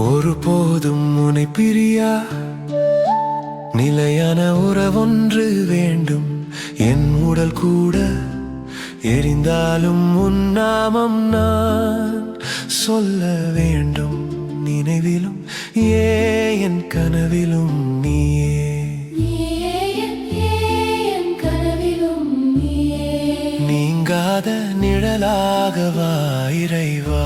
ஒருபோதும் உன்னை பிரியா நிலையான உறவொன்று வேண்டும். என் உடல் கூட எரிந்தாலும் உன் நாமம் நான் சொல்ல வேண்டும். நினைவிலும் என் கனவிலும் நீயே, நீங்காத நிழலாகவா இறைவா.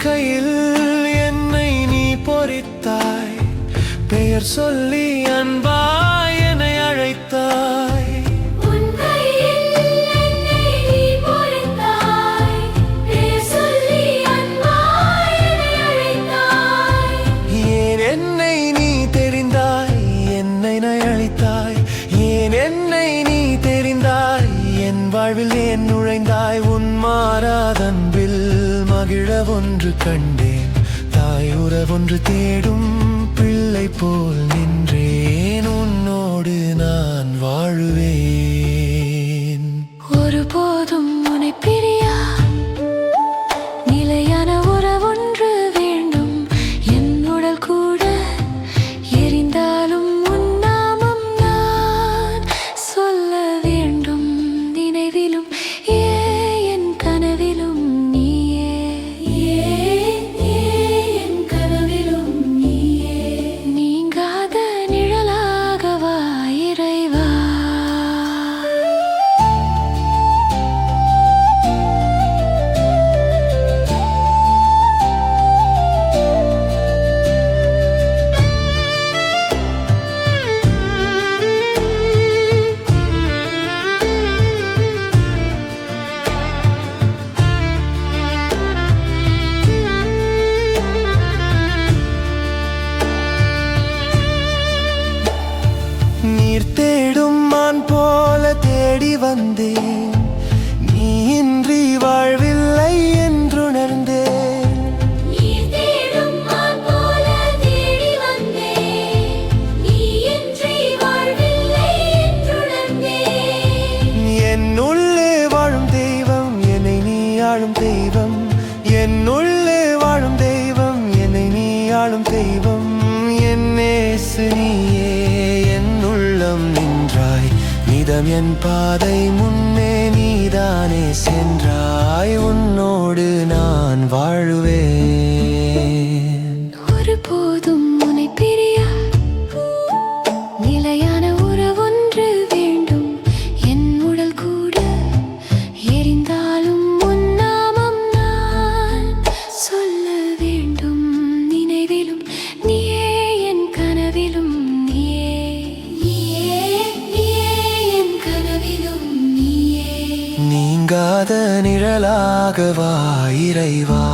கையில் என்னை நீ பொறித்தாய், பெயர் சொல்லி அன்பாய் என்னை அழைத்தாய். உன் கையில் என்னை நீ பொறித்தாய், பெயர் சொல்லி அன்பாய் என்னை அழைத்தாய். ஏன் என்னை நீ தெரிந்தாய், என்னை நீ அழைத்தாய். ஏன் என்னை நீ தெரிந்தாய், என் வாழ்வில் ஏன் நுழைந்தாய். உன் மாறாதன்பில் மகிழ ஒன்று கண்டேன், தாய் உறவொன்று தேடும் பிள்ளை போல் நின்றேன். உன்னோடு நான் வாழுவேன். ஒருபோதும் உன்னை பிரியா நிலையான உறவொன்று வேண்டும். என் உடல் கூட எரிந்தாலும் உன் நாமம் நான் சொல்ல வேண்டும். நினைவிலும் என் கனவிலும் தேடும் மான் போல தேடி வந்தேன், நீ இன்றி வாழ்வில்லை என்றுணர்ந்தேன். நீர் தேடும் மான் போல தேடி வந்தேன், நீ இன்றி வாழ்வில்லை என்றுணர்ந்தேன். என் உள்ளே வாழும் தெய்வம், என்னை நீ ஆளும் தெய்வம். என் உள்ளே வாழும் தெய்வம், என்னை நீ ஆளும் தெய்வம். என் நேசு நீயே, என் உள்ளம் நின்றாய். நிதம் என் பாதை முன்னே நீதானே சென்றாய். உன்னோடு நான் வாழுவேன். ஒருபோதும் உன்னை பிரியா நிலையான உறவொன்று வேண்டும். என் உடல் கூட எரிந்தாலும் உன் நாமம் நான் சொல்ல வேண்டும். நினைவிலும் நீயே, என் கனவிலும் நீயே, என் கனவிலும் நீயே. நீங்காத நிழலாகவா இறைவா.